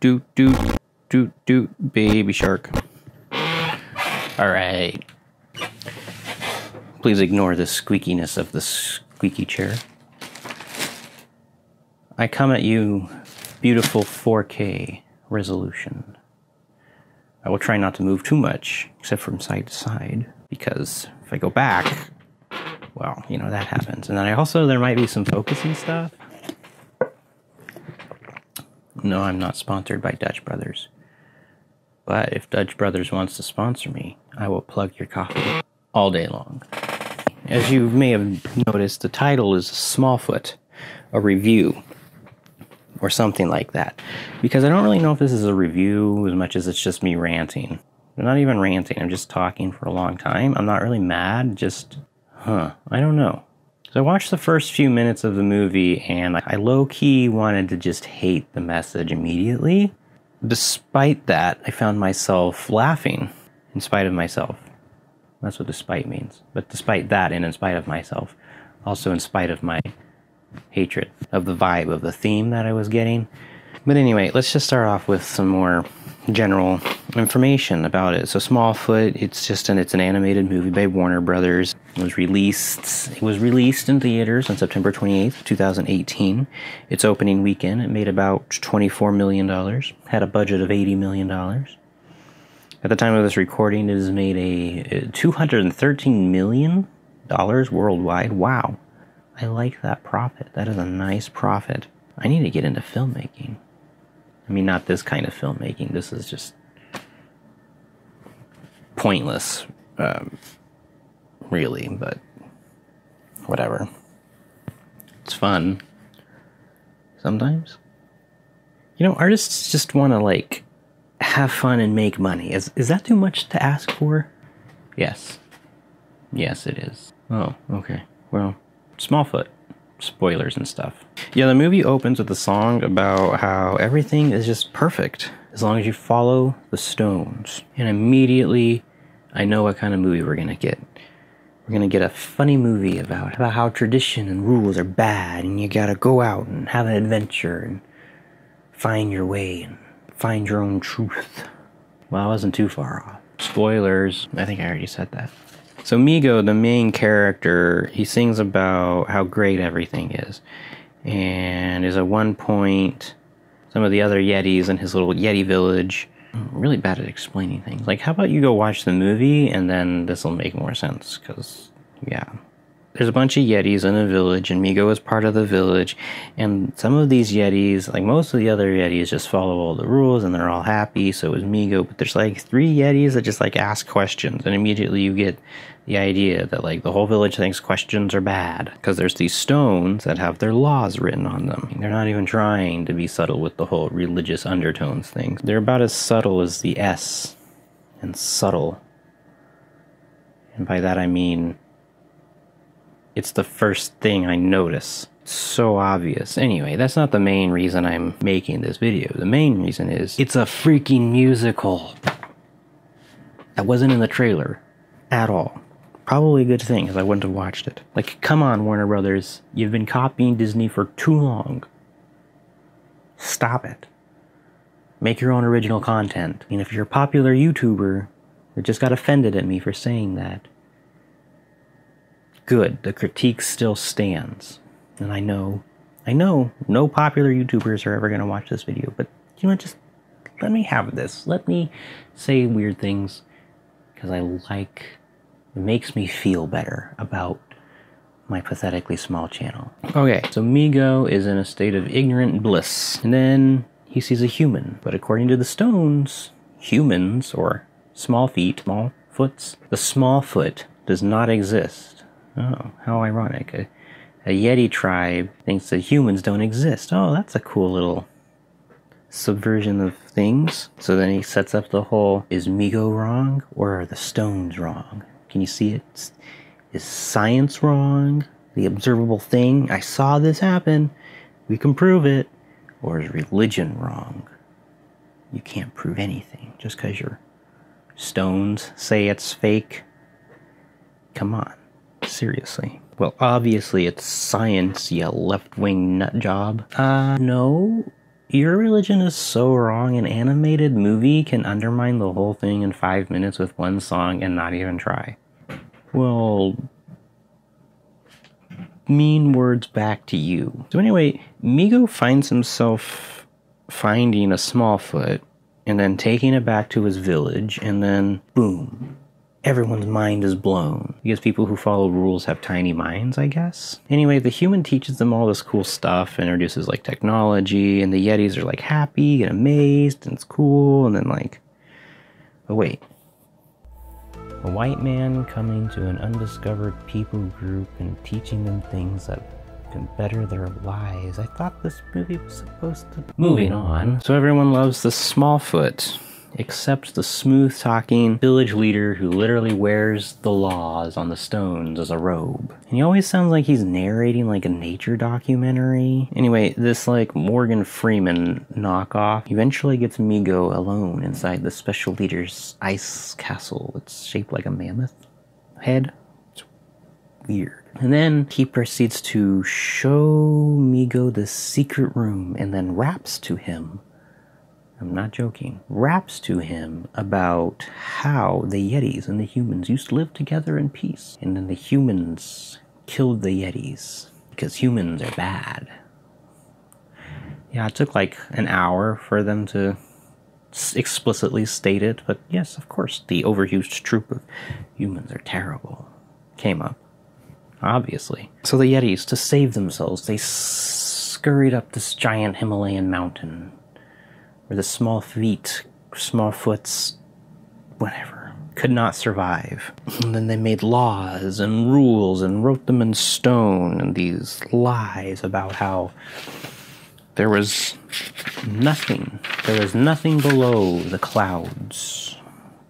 doot, doot, doot, doot, baby shark. Alright. Please ignore the squeakiness of the squeaky chair. I come at you, beautiful 4K resolution. I will try not to move too much, except from side to side, because if I go back, well, you know, that happens. And then there might be some focusing stuff. No, I'm not sponsored by Dutch Brothers. But if Dutch Brothers wants to sponsor me, I will plug your coffee all day long. As you may have noticed, the title is Smallfoot, a review, or something like that. Because I don't really know if this is a review as much as it's just me ranting. I'm not even ranting, I'm just talking for a long time. I'm not really mad, just, I don't know. So I watched the first few minutes of the movie and I low-key wanted to just hate the message immediately. Despite that, I found myself laughing in spite of myself. That's what despite means. But despite that and in spite of myself, also in spite of my hatred of the vibe of the theme that I was getting. But anyway, let's just start off with some more general information about it. So Smallfoot, it's an animated movie by Warner Brothers. It was released in theaters on September 28th, 2018. Its opening weekend, it made about $24 million, had a budget of $80 million. At the time of this recording, it has made a $213 million worldwide. Wow. I like that profit. That is a nice profit. I need to get into filmmaking. I mean, not this kind of filmmaking. This is just pointless, really, but whatever. It's fun. Sometimes. You know, artists just want to, like, have fun and make money. Is that too much to ask for? Yes. Yes, it is. Oh, okay. Well, Smallfoot. Spoilers and stuff. Yeah, the movie opens with a song about how everything is just perfect as long as you follow the stones. And immediately, I know what kind of movie we're gonna get. We're gonna get a funny movie about how tradition and rules are bad and you gotta go out and have an adventure and find your way and find your own truth. Well, I wasn't too far off. Spoilers. I think I already said that. So Migo, the main character, he sings about how great everything is. And is at one point, some of the other Yetis in his little Yeti village. I'm really bad at explaining things. Like, how about you go watch the movie and then this will make more sense, because, yeah. There's a bunch of Yetis in a village, and Migo is part of the village, and some of these Yetis, like most of the other Yetis, just follow all the rules, and they're all happy, so is Migo, but there's like 3 Yetis that just like ask questions, and immediately you get the idea that like the whole village thinks questions are bad, because there's these stones that have their laws written on them. They're not even trying to be subtle with the whole religious undertones thing. They're about as subtle as the S in subtle, and by that I mean it's the first thing I notice. It's so obvious. Anyway, that's not the main reason I'm making this video. The main reason is it's a freaking musical. That wasn't in the trailer at all. Probably a good thing, because I wouldn't have watched it. Like, come on, Warner Brothers. You've been copying Disney for too long. Stop it. Make your own original content. And if you're a popular YouTuber that just got offended at me for saying that, good, the critique still stands. And I know no popular YouTubers are ever going to watch this video, but you know, just let me have this. Let me say weird things, because it makes me feel better about my pathetically small channel. Okay, so Migo is in a state of ignorant bliss, and then he sees a human. But according to the stones, humans, or Smallfoots, the Smallfoot does not exist. Oh, how ironic. A Yeti tribe thinks that humans don't exist. Oh, that's a cool little subversion of things. So then he sets up the whole, is Migo wrong or are the stones wrong? Can you see it? Is science wrong? The observable thing? I saw this happen. We can prove it. Or is religion wrong? You can't prove anything just because your stones say it's fake. Come on. Seriously. Well, obviously it's science, you left-wing nut job. No. your religion is so wrong. An animated movie can undermine the whole thing in 5 minutes with one song and not even try. Well, mean words back to you. So anyway, Migo finds himself finding a Smallfoot and then taking it back to his village, and then boom, everyone's mind is blown. Because people who follow rules have tiny minds, I guess. Anyway, the human teaches them all this cool stuff, introduces like technology, and the Yetis are like happy and amazed, and it's cool, and then like, oh wait. A white man coming to an undiscovered people group and teaching them things that can better their lives. I thought this movie was supposed to... Moving on. So everyone loves the Smallfoot, except the smooth-talking village leader who literally wears the laws on the stones as a robe. And he always sounds like he's narrating like a nature documentary. Anyway, this like Morgan Freeman knockoff eventually gets Migo alone inside the special leader's ice castle. It's shaped like a mammoth head. It's weird. And then he proceeds to show Migo the secret room and then raps to him. I'm not joking. Raps to him about how the Yetis and the humans used to live together in peace. And then the humans killed the Yetis because humans are bad. Yeah, it took like an hour for them to explicitly state it. But yes, of course, the overhuge troop of humans are terrible came up. Obviously. So the Yetis, to save themselves, they scurried up this giant Himalayan mountain where the Smallfoots, whatever, could not survive. And then they made laws and rules and wrote them in stone, and these lies about how there was nothing below the clouds.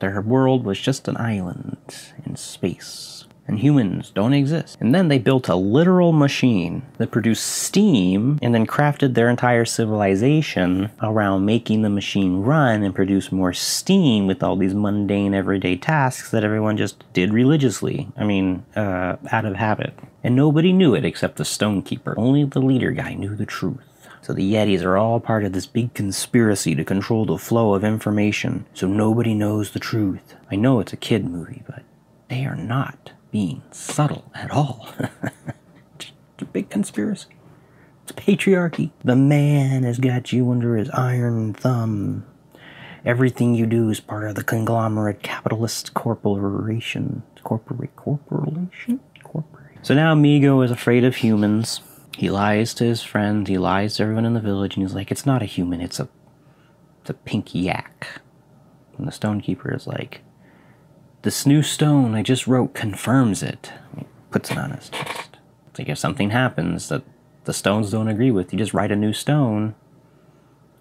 Their world was just an island in space. And humans don't exist. And then they built a literal machine that produced steam and then crafted their entire civilization around making the machine run and produce more steam with all these mundane everyday tasks that everyone just did religiously. I mean, out of habit. And nobody knew it except the Stonekeeper. Only the leader guy knew the truth. So the Yetis are all part of this big conspiracy to control the flow of information, so nobody knows the truth. I know it's a kid movie, but they are not being subtle at all. It's a big conspiracy. It's patriarchy. The man has got you under his iron thumb. Everything you do is part of the conglomerate capitalist corporation. So now Migo is afraid of humans. He lies to his friends. He lies to everyone in the village, and he's like, it's not a human. It's a pink yak. And the Stonekeeper is like, this new stone I just wrote confirms it. He puts it on his chest. It's like if something happens that the stones don't agree with, you just write a new stone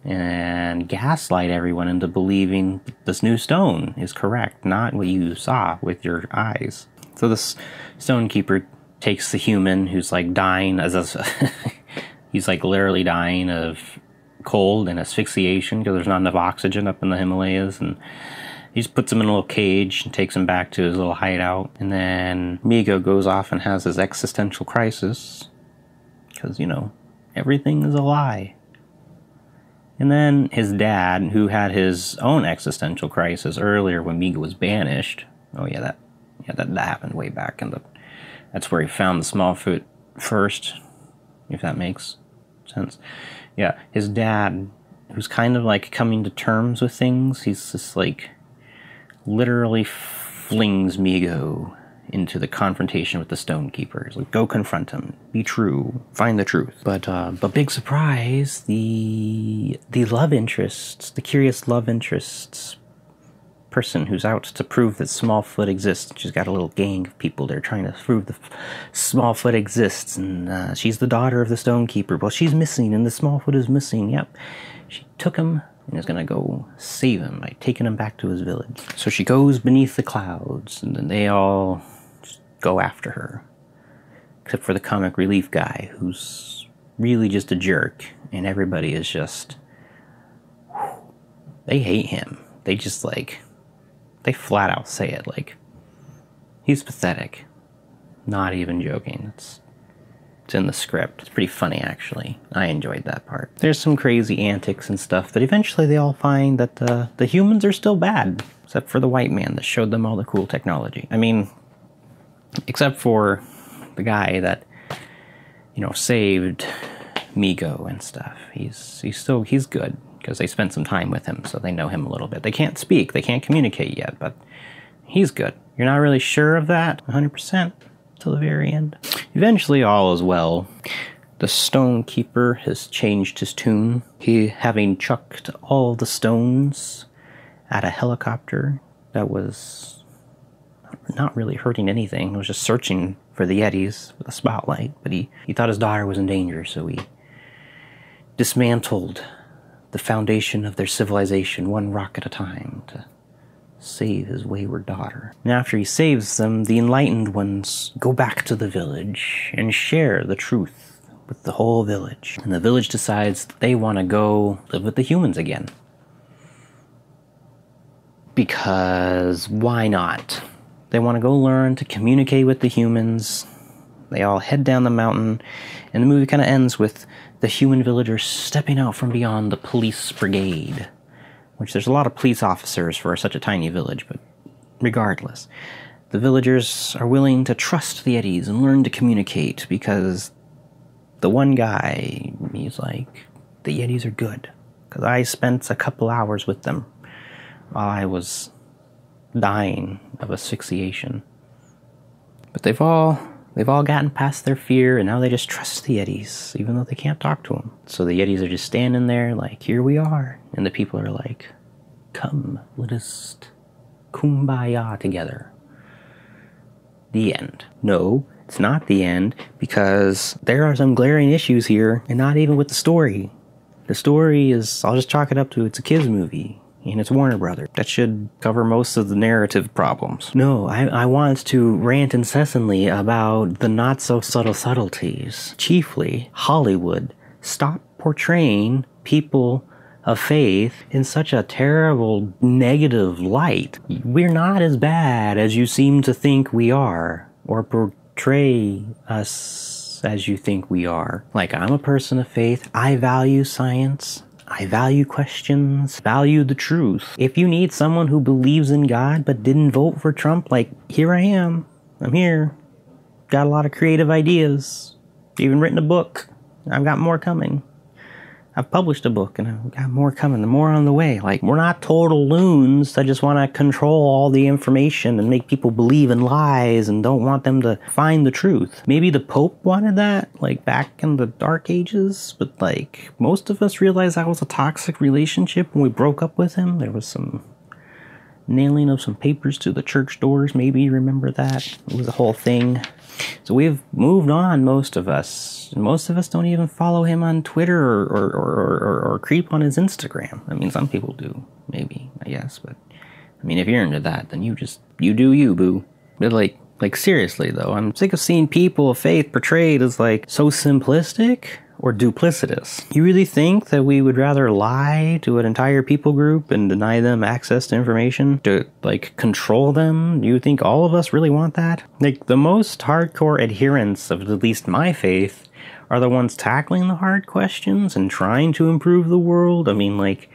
and gaslight everyone into believing this new stone is correct, not what you saw with your eyes. So this Stonekeeper takes the human who's like dying he's like literally dying of cold and asphyxiation because there's not enough oxygen up in the Himalayas, and he just puts him in a little cage and takes him back to his little hideout. And then Migo goes off and has his existential crisis. Because, you know, everything is a lie. And then his dad, who had his own existential crisis earlier when Migo was banished. Oh yeah, that happened way back in the... That's where he found the Smallfoot first, if that makes sense. Yeah, his dad, who's kind of like coming to terms with things, he's just like... literally flings Migo into the confrontation with the Stonekeeper. He's like, go confront him. Be true. Find the truth. But big surprise, the love interests, the curious love interests person who's out to prove that Smallfoot exists. She's got a little gang of people there trying to prove the Smallfoot exists, and she's the daughter of the Stonekeeper. Well, she's missing, and the Smallfoot is missing. Yep. She took him and is going to go save him by taking him back to his village. So she goes beneath the clouds, and then they all just go after her. Except for the comic relief guy, who's really just a jerk, and everybody is just... they hate him. They just, like... they flat out say it, like... he's pathetic. Not even joking. It's It's in the script. It's pretty funny, actually. I enjoyed that part. There's some crazy antics and stuff, but eventually they all find that the humans are still bad, except for the white man that showed them all the cool technology. I mean, except for the guy that, you know, saved Migo and stuff. He's good, because they spent some time with him, so they know him a little bit. They can't speak, they can't communicate yet, but he's good. You're not really sure of that 100% till the very end. Eventually, all is well. The stone keeper has changed his tune. He, having chucked all the stones at a helicopter that was not really hurting anything. It was just searching for the Yetis with a spotlight, but he thought his daughter was in danger, so he dismantled the foundation of their civilization one rock at a time to save his wayward daughter. And after he saves them, the enlightened ones go back to the village and share the truth with the whole village. And the village decides that they want to go live with the humans again. Because why not? They want to go learn to communicate with the humans. They all head down the mountain, and the movie kind of ends with the human villagers stepping out from beyond the police brigade. Which there's a lot of police officers for such a tiny village, but regardless. The villagers are willing to trust the Yetis and learn to communicate, because the one guy, he's like, the Yetis are good. Because I spent a couple hours with them while I was dying of asphyxiation. But they've all gotten past their fear, and now they just trust the Yetis, even though they can't talk to them. So the Yetis are just standing there like, here we are. And the people are like, come, let us kumbaya together. The end. No, it's not the end, because there are some glaring issues here, and not even with the story. The story is, I'll just chalk it up to, it's a kids movie. And it's Warner Brothers. That should cover most of the narrative problems. No, I want to rant incessantly about the not-so-subtle subtleties. Chiefly, Hollywood. Stop portraying people of faith in such a terrible, negative light. We're not as bad as you seem to think we are, or portray us as you think we are. Like, I'm a person of faith. I value science. I value questions, value the truth. If you need someone who believes in God but didn't vote for Trump, like, here I am. I'm here. Got a lot of creative ideas. Even written a book. I've got more coming. I've published a book, and I've got more coming, more on the way. Like, we're not total loons that just want to control all the information and make people believe in lies and don't want them to find the truth. Maybe the Pope wanted that, like, back in the Dark Ages, but, like, most of us realized that was a toxic relationship when we broke up with him. There was some nailing of some papers to the church doors, maybe you remember that. It was a whole thing. So we've moved on, most of us. Most of us don't even follow him on Twitter or creep on his Instagram. I mean, some people do, maybe, I guess. But, I mean, if you're into that, then you do you, boo. But, like seriously, though, I'm sick of seeing people of faith portrayed as, like, so simplistic or duplicitous. You really think that we would rather lie to an entire people group and deny them access to information? To, like, control them? Do you think all of us really want that? Like, the most hardcore adherents of at least my faith are the ones tackling the hard questions and trying to improve the world. I mean, like,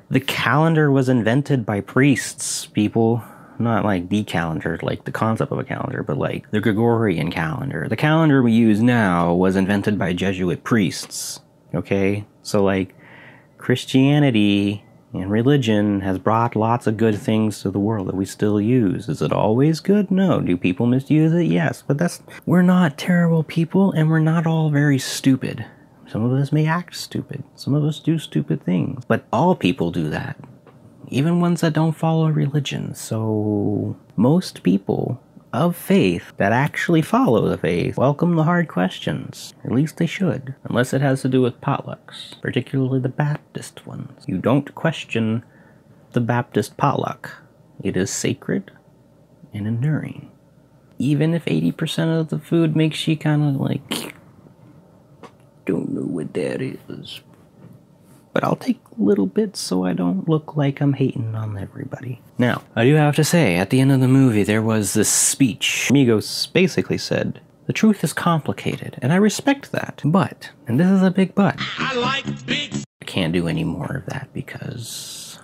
the calendar was invented by priests, people. Not like the calendar, like the concept of a calendar, but like the Gregorian calendar. The calendar we use now was invented by Jesuit priests, okay? So, like, Christianity and religion has brought lots of good things to the world that we still use. Is it always good? No. Do people misuse it? Yes. But we're not terrible people, and we're not all very stupid. Some of us may act stupid. Some of us do stupid things. But all people do that. Even ones that don't follow religion. So most people of faith that actually follow the faith welcome the hard questions. At least they should. Unless it has to do with potlucks. Particularly the Baptist ones. You don't question the Baptist potluck. It is sacred and enduring. Even if 80% of the food makes you kind of like, don't know what that is. But I'll take little bits so I don't look like I'm hating on everybody. Now, I do have to say, at the end of the movie, there was this speech. Migos basically said, The truth is complicated, and I respect that. But, and this is a big but, I like big. I can't do any more of that because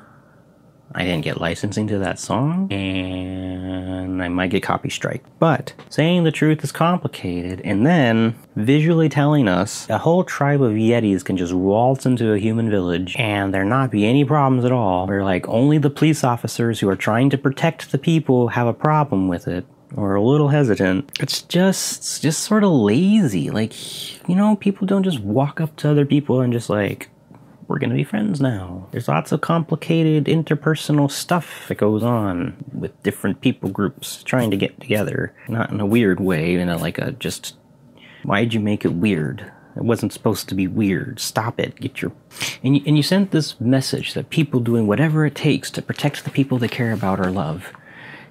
I didn't get licensing to that song, and I might get copy strike. But saying the truth is complicated, and then visually telling us a whole tribe of Yetis can just waltz into a human village and there not be any problems at all, where like only the police officers who are trying to protect the people have a problem with it, or a little hesitant. It's just sort of lazy. Like, you know, people don't just walk up to other people and just like, we're gonna be friends now. There's lots of complicated interpersonal stuff that goes on with different people groups trying to get together. Not in a weird way, in a like a just, why'd you make it weird? It wasn't supposed to be weird. Stop it. Get your... And you sent this message that people doing whatever it takes to protect the people they care about or love,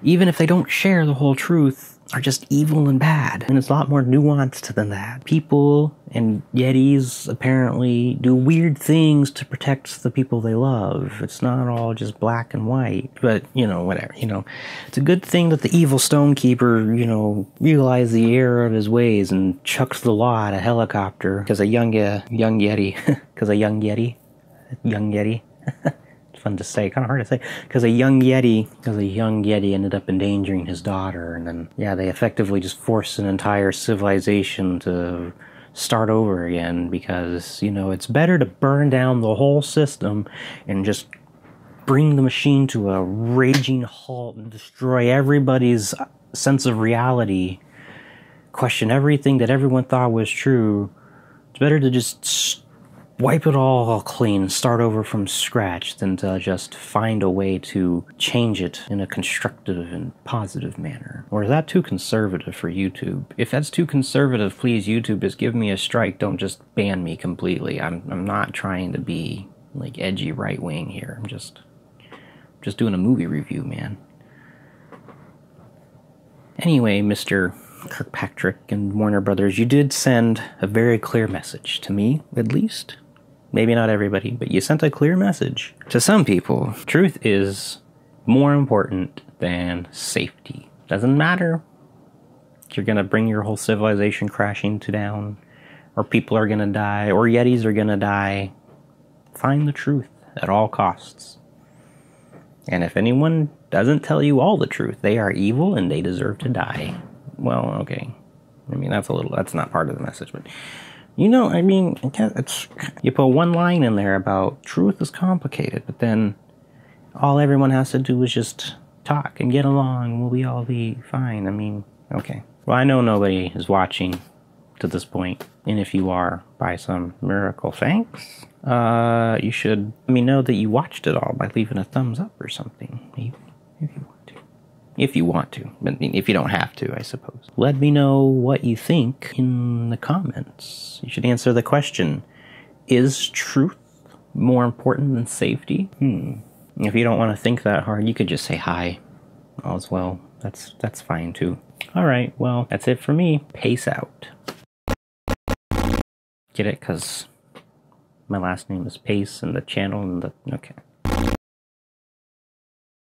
even if they don't share the whole truth, are just evil and bad. And it's a lot more nuanced than that. People and Yetis apparently do weird things to protect the people they love. It's not all just black and white. But, you know, whatever, you know. It's a good thing that the evil Stonekeeper, you know, realized the error of his ways and chucked the law at a helicopter because a young Yeti, because a young Yeti, fun to say, kind of hard to say, because a young Yeti ended up endangering his daughter, and then, yeah, they effectively just forced an entire civilization to start over again, because, you know, it's better to burn down the whole system and just bring the machine to a raging halt and destroy everybody's sense of reality, question everything that everyone thought was true. It's better to just wipe it all clean, start over from scratch, than to just find a way to change it in a constructive and positive manner. Or is that too conservative for YouTube? If that's too conservative, please, YouTube, just give me a strike. Don't just ban me completely. I'm not trying to be like edgy right wing here. I'm just doing a movie review, man. Anyway, Mr. Kirkpatrick and Warner Brothers, you did send a very clear message, to me at least. Maybe not everybody, but you sent a clear message. To some people, truth is more important than safety. Doesn't matter if you're gonna bring your whole civilization crashing down, or people are gonna die, or Yetis are gonna die. Find the truth at all costs. And if anyone doesn't tell you all the truth, they are evil and they deserve to die. Well, okay. I mean, that's not part of the message, but... You know, I mean, you put one line in there about truth is complicated, but then all everyone has to do is just talk and get along, and we'll all be fine. I mean, okay. Well, I know nobody is watching to this point, and if you are, by some miracle, thanks. You should let me know that you watched it all by leaving a thumbs up or something, maybe, if you want to. If you want to, but if you don't have to, I suppose. Let me know what you think in the comments. You should answer the question, is truth more important than safety? If you don't want to think that hard, you could just say hi. All's well. That's fine too. Alright, well, that's it for me. Peace out. Get it? Because my last name is Pace and the channel and the... Okay.